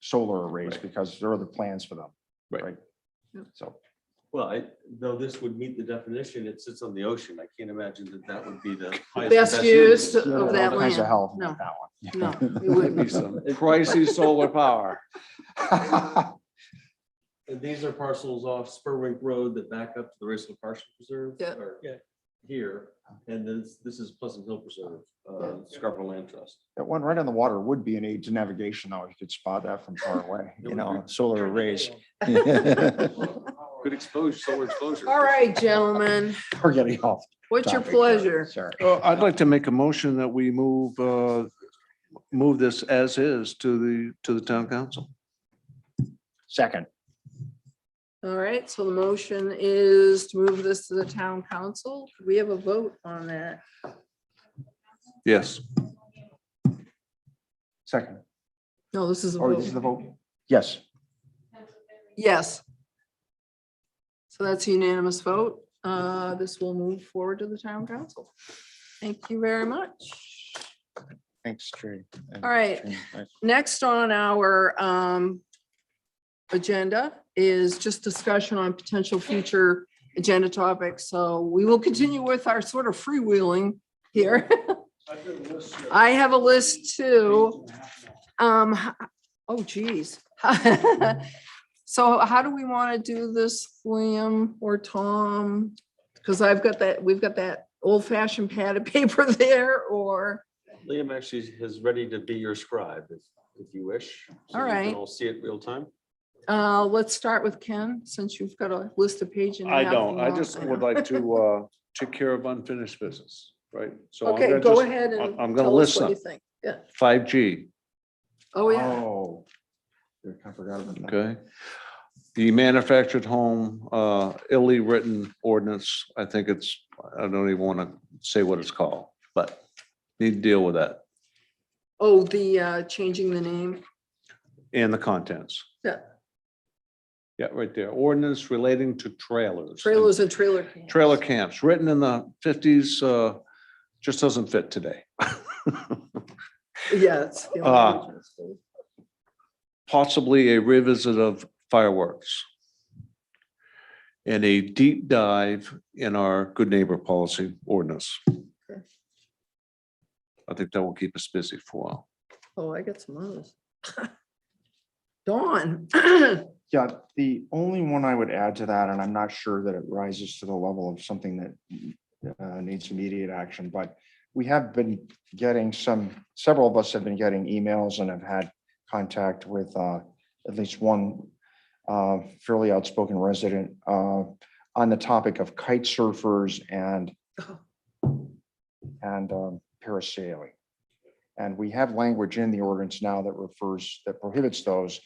solar arrays Right. because there are other plans for them. Right. So, Well, though this would meet the definition, it sits on the ocean. I can't imagine that would be the Best use yeah, of all that kinds of land. health No, with that one. no, it Maybe wouldn't. some pricey solar power. And these are parcels off Spurwink Road that back up to the Raceland Parcel Preserve. Yeah. or Yeah. Here, and this is Pleasant Hill Preserve, Scarborough Land Trust. That one right on the water would be an aid to navigation, though. You could spot that from far away, It would be. solar arrays. Good exposure, solar exposure. All right, gentlemen, We're getting off. what's your topic. pleasure? Sorry. I'd like to make a motion that we move this as is to the town council. Second, All right, so the motion is to move this to the town council. We have a vote on that. Yes. second. No, this is a Or this is the vote. vote? Yes. Yes. So that's a unanimous vote. This will move forward to the town council. Thank you very much. Thanks, Trey. All right. Next on our agenda is just discussion on potential future agenda topics. So we will continue with our sort of freewheeling here. I have a list too. Oh geez. So how do we want to do this, Liam or Tom? Because we've got that old fashioned pad of paper there, or, Liam actually is ready to be your scribe if you wish. So All you can right. all see it real time. let's start with Ken, since you've got a list of page and a I half don't. I long. just I would know. like to take care of unfinished business, right? So I'm Okay, gonna go just- ahead and I'm gonna tell us list what you them. think. Yeah, 5G, Oh, yeah. Oh. I forgot about that. Okay. The manufactured home, illy written ordinance, I think it's, I don't even want to say what it's called, but need to deal with that Oh, the changing the name. and the contents. Yeah. Yeah, right there. Ordinance relating to trailers. Trailers and trailer camps. Trailer camps, written in the 50s, just doesn't fit today. Yeah. It's the language is good. Possibly a revisit of fireworks. And a deep dive in our good neighbor policy ordinance. Okay. I think that will keep us busy for a while. Oh, I got some others. Dawn. Yeah, the only one I would add to that, and I'm not sure that it rises to the level of something that needs immediate action, but we have been getting several of us have been getting emails and have had contact with at least one fairly outspoken resident on the topic of kite surfers and parasailing. And we have language in the ordinance now that prohibits those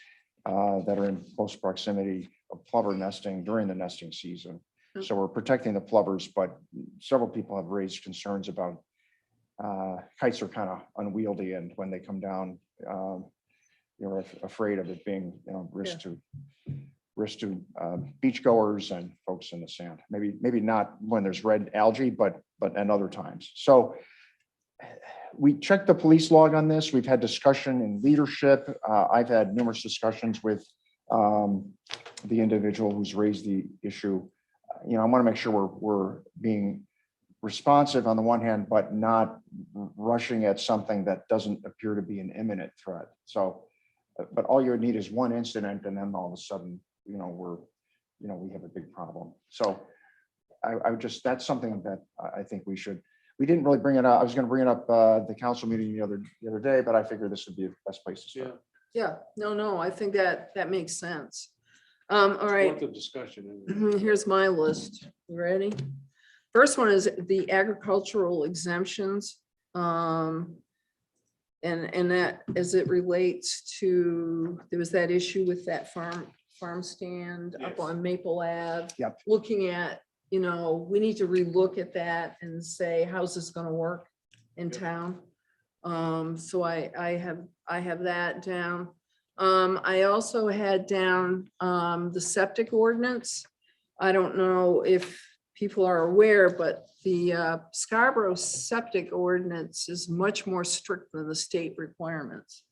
that are in close proximity of plover nesting during the nesting season. So we're protecting the plovers, but several people have raised concerns about kites are kind of unwieldy, and when they come down, you're afraid of it being, risk to beachgoers and folks in the sand. Maybe not when there's red algae, but and other times. So we checked the police log on this. We've had discussion in leadership. I've had numerous discussions with the individual who's raised the issue. I want to make sure we're being responsive on the one hand, but not rushing at something that doesn't appear to be an imminent threat. So, but all you would need is one incident, and then all of a sudden, we have a big problem. So I would just, that's something that I think we didn't really bring it up. I was going to bring it up the council meeting the other day, but I figured this would be the best place to start. Yeah, no, I think that makes sense. All right, The discussion. here's my list. You ready? First one is the agricultural exemptions. And that, as it relates to, there was that issue with that farm stand up on Maple Ave. Yep. Looking at, we need to relook at that and say, how's this gonna work in town? So I have that down. I also had down the septic ordinance. I don't know if people are aware, but the Scarborough septic ordinance is much more strict than the state requirements.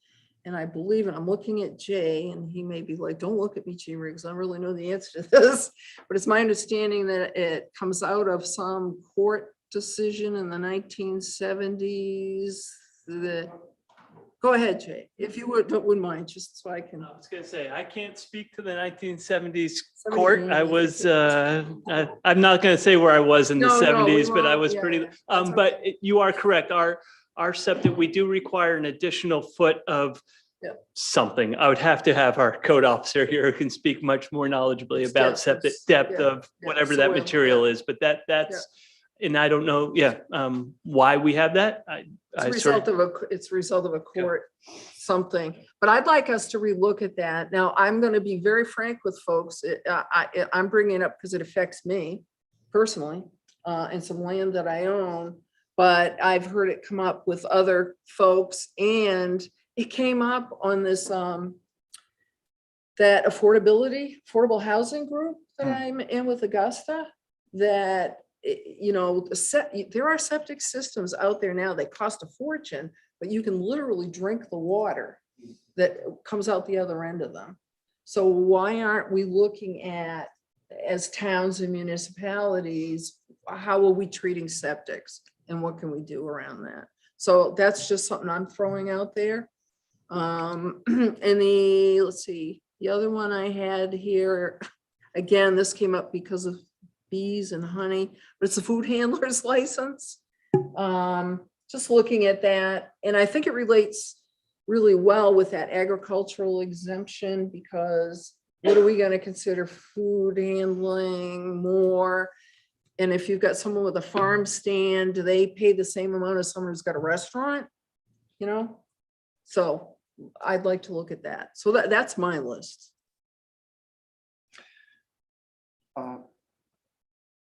And I believe, and I'm looking at Jay, and he may be like, don't look at me, G Riggs, I don't really know the answer to this. But it's my understanding that it comes out of some court decision in the 1970s. Go ahead, Jay, if you wouldn't mind, just so I can. I was gonna say, I can't speak to the 1970s court. I was, I'm not gonna say where I was in the No, we 70s, but I won't. was Yeah, pretty, yeah. That's but you are correct. Our septic, we do require an additional foot of Yep. something. I would have to have our code officer here who can speak much more knowledgeably about septic depth of whatever that material is, but that's, and I don't know, why we have that. It's a result of a court something, but I'd like us to relook at that. Now, I'm going to be very frank with folks. I'm bringing it up because it affects me personally and some land that I own, but I've heard it come up with other folks, and it came up on this that affordable housing group that I'm in with Augusta, that there are septic systems out there now. They cost a fortune, but you can literally drink the water that comes out the other end of them. So why aren't we looking at, as towns and municipalities, how are we treating septics and what can we do around that? So that's just something I'm throwing out there. And let's see, the other one I had here, again, this came up because of bees and honey, but it's a food handler's license. Just looking at that, and I think it relates really well with that agricultural exemption, because what are we going to consider food handling more? And if you've got someone with a farm stand, do they pay the same amount as someone who's got a restaurant? So I'd like to look at that. So that's my list.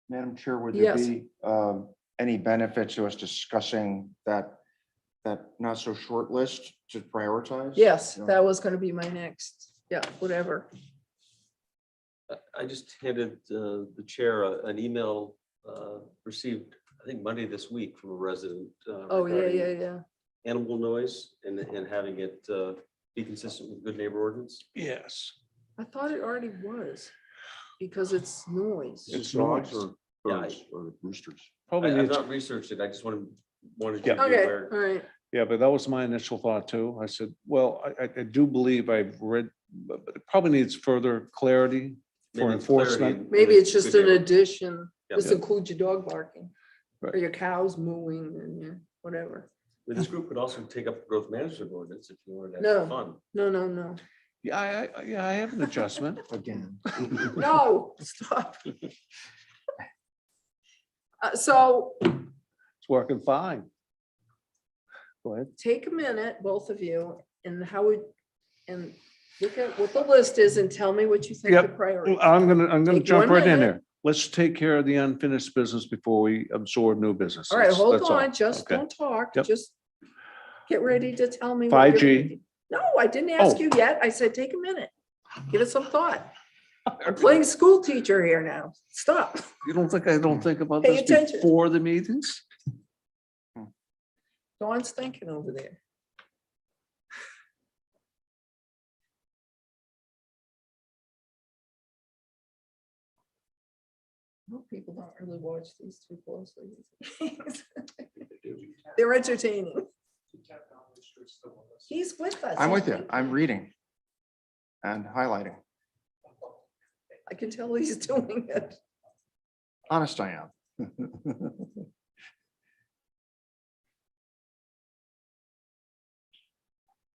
Madam Chair, would there Yes. be any benefit to us discussing that not so short list to prioritize? Yes, You know? that was gonna be my next, yeah, whatever. I just handed the chair an email received, I think Monday this week from a resident. Oh, yeah, regarding yeah, yeah. Animal noise and having it be consistent with good neighbor ordinance. Yes. I thought it already was, because it's noise. It's dogs noise. or Yeah, birds or roosters? Probably I've needs, not researched it. I just wanted you to be Okay, aware. all right. yeah, but that was my initial thought too. I said, well, I do believe I've read, but it probably needs further clarity for Maybe it's clarity enforcement. and Maybe it's just good an neighbor. addition. Yeah. This includes your dog barking, or Right. your cows mooing and your whatever. But this group could also take up the growth management ordinance if you wanted to No. have fun. No, no, no. Yeah, I have an adjustment. Again. No, stop. So It's working fine. Go ahead. take a minute, both of you, and and look at what the list is and tell me what you think the Yep. priority. I'm gonna Take jump 1 right in minute. there. Let's take care of the unfinished business before we absorb new business. All right, hold That's all. on, just Okay. don't talk, Yep. just get ready to tell me. what you're 5G. thinking. No, I didn't ask Oh. you yet. I said, take a minute. Give it some thought. I'm playing school teacher here now. Stop. You don't think I don't think about Pay this attention. before the meetings? Dawn's thinking over there. Well, people don't really watch these too closely. They're entertaining. He's with us. I'm He's with you. I'm reading and highlighting. I can tell he's doing it. Honest I am.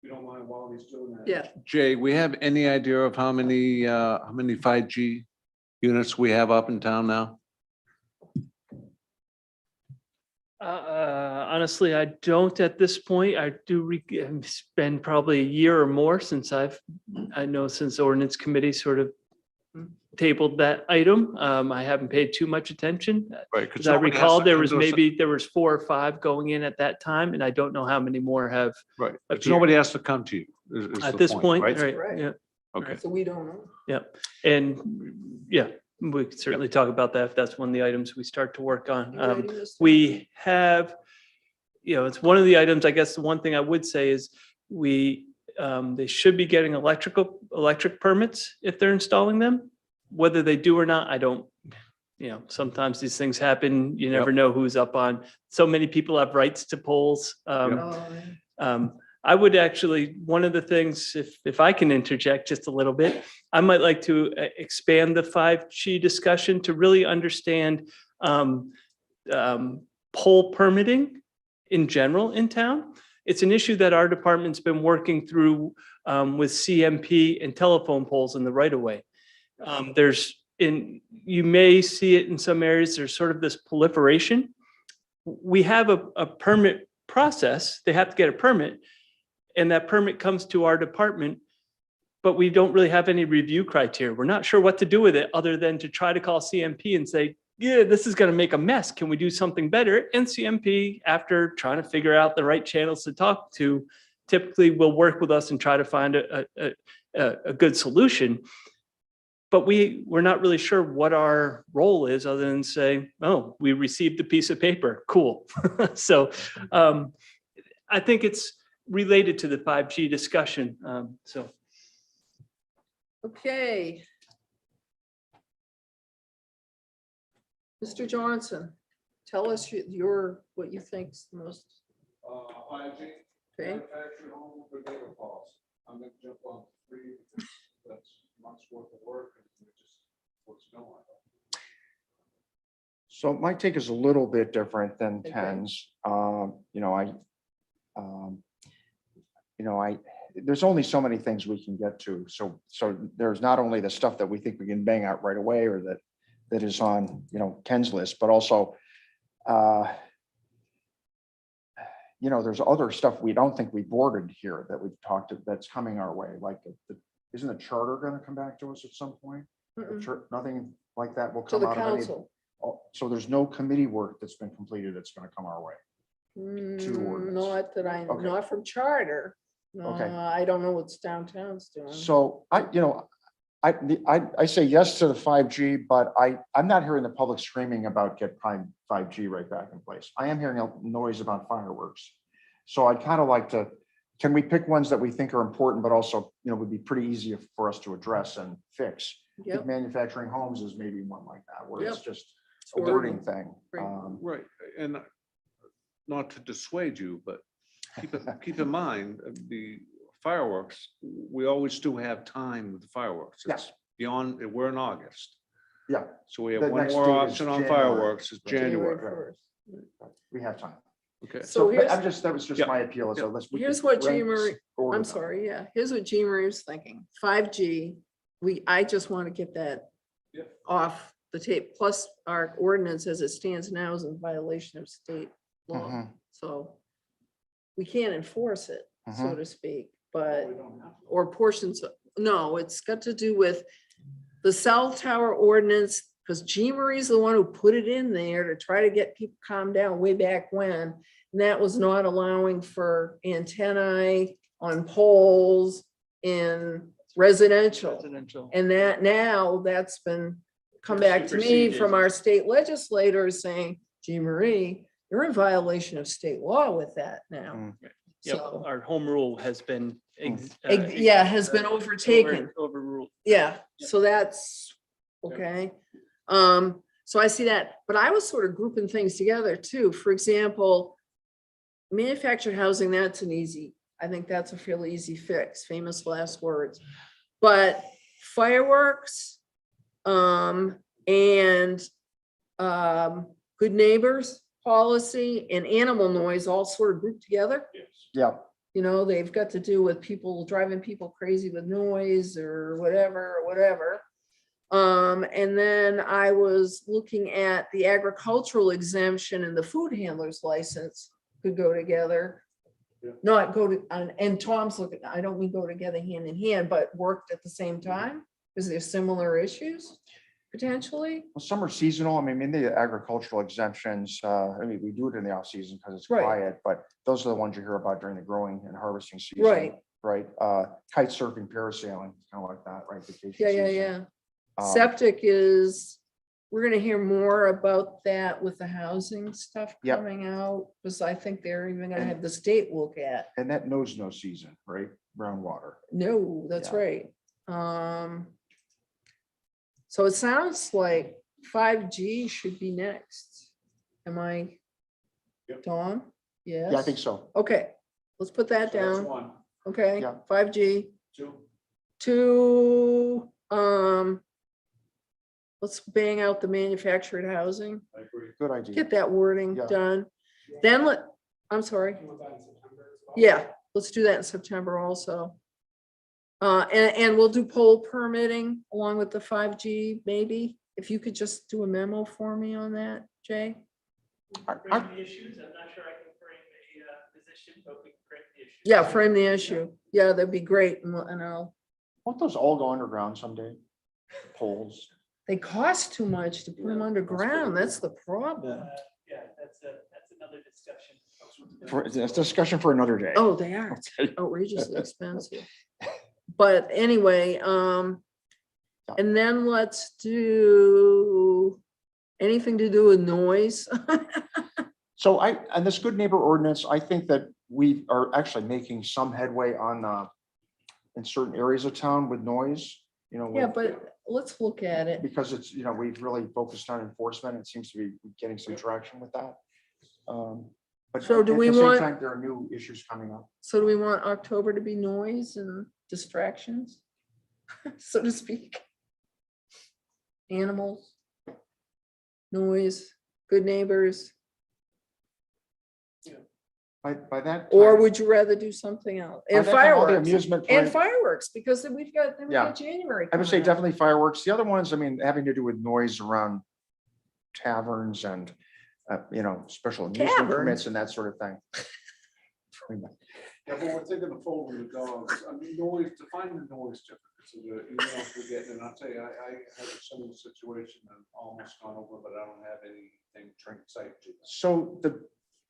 You don't mind while he's doing that? Yeah. Jay, we have any idea of how many 5G units we have up in town now? Honestly, I don't at this point. I do, it's been probably a year or more since I know since Ordinance Committee sort of tabled that item. I haven't paid too much attention. Right. As I recall, there was 4 or 5 going in at that time, and I don't know how many more have Right, because appeared. nobody has to come to you. is at the this point, right? right? Right. Yeah, Okay, So we don't know. and yeah, we could certainly talk about that if that's one of the items we start to work on. You ready, Mr. We have, it's one of the items, I guess the one thing I would say is they should be getting electric permits if they're installing them. Whether they do or not, I don't, sometimes these things happen. You never know who's up on. So many people have rights to poles. Oh, I would actually, one of the things, if I can interject just a little bit, I might like to expand the 5G discussion to really understand pole permitting in general in town. It's an issue that our department's been working through with CMP and telephone poles in the right of way. You may see it in some areas, there's sort of this proliferation. We have a permit process, they have to get a permit, and that permit comes to our department, but we don't really have any review criteria. We're not sure what to do with it other than to try to call CMP and say, yeah, this is going to make a mess. Can we do something better? And CMP, after trying to figure out the right channels to talk to, typically will work with us and try to find a good solution. But we're not really sure what our role is other than say, oh, we received a piece of paper. Cool. So I think it's related to the 5G discussion. okay. Mr. Johnson, tell us what you think's the most, 5G. okay? Manufactured home for neighbor calls. I'm gonna jump on 3 because that's months worth of work and it's just what's going on. So my take is a little bit different than Okay. Ken's. There's only so many things we can get to. So there's not only the stuff that we think we can bang out right away or that is on, Ken's list, but also, you know, there's other stuff we don't think we boarded here that we've talked, that's coming our way, like, isn't the charter gonna come back to us at some point? Nothing like that will To come the out of any. council. Oh, so there's no committee work that's been completed that's gonna come our way. ordinance. Not that I, Okay. not from charter. Okay. I don't know what's downtown's doing. So I say yes to the 5G, but I'm not hearing the public screaming about get 5G right back in place. I am hearing a noise about fireworks. So I'd kind of like to, can we pick ones that we think are important, but also, you know, would be pretty easy for us to address and fix? I think Yep. manufacturing homes is maybe one like that, where it's Yep. just a Or- wording thing. Right. Right, and not to dissuade you, but keep in mind, the fireworks, we always do have time with the fireworks. It's beyond, we're in August. Yeah, So we have The one next more date is option on January. fireworks, it's January January. 1st. we have time. Okay, So But here's, that was just Yeah. my appeal. So let's. here's what Jean rank Marie, order I'm them. sorry, yeah, here's what Jean Marie was thinking. 5G, I just want to get that off the tape. Plus, our ordinance as it stands now is in violation of state law. Mhm. So we can't enforce it, so Mhm. to speak, but, or portions, no, it's got to do with the cell tower ordinance, because Jean Marie's the one who put it in there to try to get people calmed down way back when. And that was not allowing for antennae on poles in residential. Residential. And that now that's been come back to me Superseded. from our state legislators saying, Jean Marie, you're in violation of state law with that now. Mm. Yep, So, our home rule has been. yeah, has been overtaken. Overruled. Yeah, so that's, okay. So I see that, but I was sort of grouping things together too. For example, manufactured housing, that's an easy, I think that's a fairly easy fix, famous last words. But fireworks, and good neighbors policy and animal noise all sort of grouped together. Yeah, You know, they've got to do with people driving people crazy with noise or whatever. And then I was looking at the agricultural exemption and the food handler's license could go together. Not go to, and Tom's looking, I don't mean go together hand in hand, but worked at the same time, because there's similar issues potentially. well, some are seasonal. I mean, the agricultural exemptions, I mean, we do it in the off season because it's Right. quiet, but those are the ones you hear about during the growing and harvesting season. Right. Right, kite surfing, parasailing, kind of like that, right? Vacation Yeah. season. Septic is, we're gonna hear more about that with the housing stuff Yep. coming out, because I think they're even gonna have the state look at. And that knows no season, right? Groundwater. No, that's Yeah. right. So it sounds like 5G should be next. Am I? Tom? Yes? Yeah, I think so. Okay, let's put that down. Okay, Yeah. 5G. Two, let's bang out the manufactured housing, Good idea. get that wording Yeah. done. Then I'm sorry. Yeah, let's do that in September also. And we'll do poll permitting along with the 5G, maybe. If you could just do a memo for me on that, Jay? Frame the issues, I'm not sure I can frame a position, but we can frame the issue. Yeah, frame the issue. Yeah, that'd be great. And I'll, Won't those all go underground someday? Poles. they cost too much to put them underground. That's the problem. Yeah, that's another discussion. It's a discussion for another day. Oh, they are outrageously expensive. But anyway, and then let's do anything to do with noise. So and this good neighbor ordinance, I think that we are actually making some headway on, in certain areas of town with noise, you know. Yeah, with- but let's look at it. Because it's, you know, we've really focused on enforcement. It seems to be getting some traction with that. But So do at we the same want- time, there are new issues coming up. So do we want October to be noise and distractions, so to speak? Animals, noise, good neighbors, By that. or time- would you rather do something else? by And that time, all the fireworks, Amusement. and park- fireworks, because then we've got Yeah. January. I would say coming up. definitely fireworks. The other ones, I mean, having to do with noise around taverns and, you know, special amusement Taverns? permits and that sort of thing. Yeah, but we're thinking of folding the dogs. I mean, noise, define the noise difference. So the emails we're getting, and I'll tell you, I had a similar situation and almost gone over, but I don't have anything trained site to. So the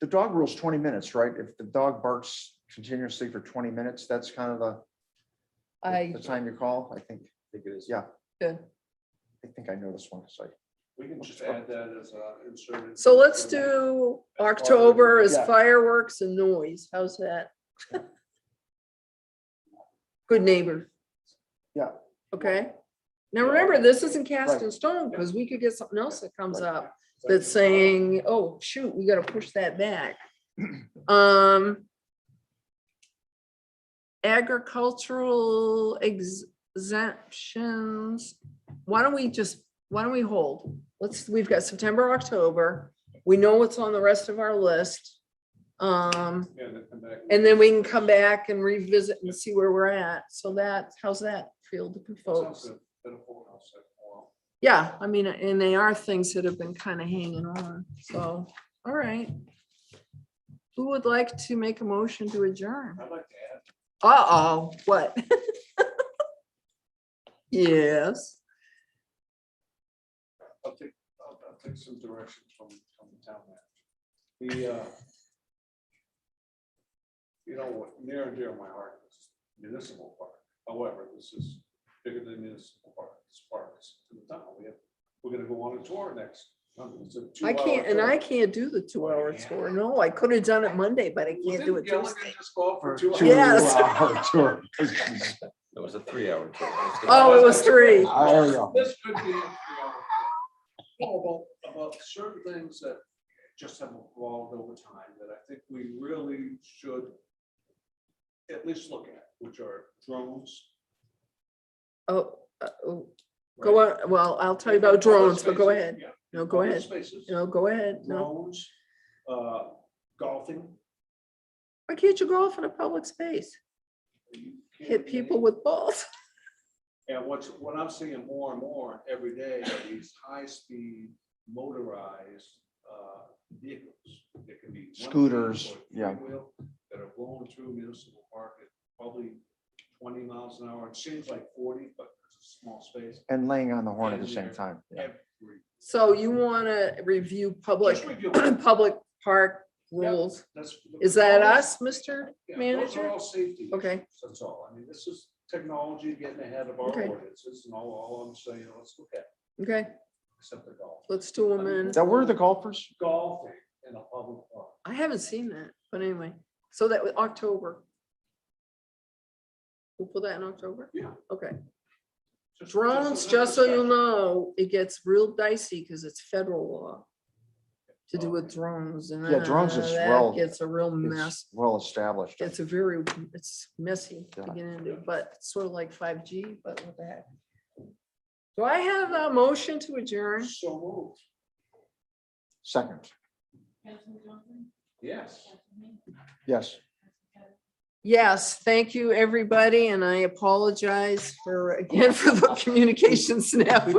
dog rule's 20 minutes, right? If the dog barks continuously for 20 minutes, that's kind of the time you call, I think. I think it is. Yeah, Good. I think I know this one. So We can just add that as a insert. So let's do October as Yeah. fireworks and noise. How's that? Good neighbor. Yeah. Okay. Now remember, this isn't cast in stone because we could get something else that comes up that's saying, oh, shoot, we gotta push that back. Agricultural exemptions. Why don't we hold? We've got September, October. We know what's on the rest of our list. Yeah, then come back. And then we can come back and revisit and see where we're at. So how's that feel to you folks? Sounds good. Better hold on a second. Well, Yeah, I mean, and they are things that have been kind of hanging on. So, all right. Who would like to make a motion to adjourn? I'd like to add, Uh-oh, what? Yes. I'll take some directions from the town manager. You know, what near and dear to my heart is municipal park. However, this is bigger than municipal park. This park is to the town. We're gonna go on a tour next. It's a 2-hour I can't, and tour. I can't do the 2-hour tour. No, I could have done it Monday, but I can't do it Gilligan Tuesday. just go out for 2 hours? Yes. Sure. It was a 3-hour tour. Oh, it was 3. There you go. This could be a 3-hour tour. No, about certain things that just have evolved over time that I think we really should at least look at, which are drones. Oh, go on. Well, I'll tell you about drones, but go ahead. Yeah, No, go public ahead. Spaces, No, go ahead. No. drones, golfing. Why can't you go off in a public space? You can't Hit get people any- with balls? And what I'm seeing more and more every day are these high-speed motorized vehicles. It can be one Scooters, wheel or yeah. three-wheel that are blowing through municipal park at probably 20 miles an hour. It seems like 40, but it's a small space. And laying on the horn at the same time. Yeah. Every, So you want to review public, just review. public park rules? That's- Is that all us, those- Mr. yeah, those Manager? are all safety. Okay. issues, That's all. I mean, this is technology getting ahead of our Okay. ordinances and all I'm saying, let's look at, Okay, except the golf. let's do them in. Now, where are the golfers? Golfing in a public park. I haven't seen that, but anyway, so that was October. We'll put that in October? Yeah. Okay. Just- Drones, an just so you discussion. know, it gets real dicey because it's federal law to do with drones and Yeah, drones is that well- gets a real mess. It's well established. It's it's messy to Yeah. get into, but it's sort of like 5G, but what the heck? Do I have a motion to adjourn? So moved. Second, Yes. yes. Yes, thank you, everybody, and I apologize for, again, for the communication snafu.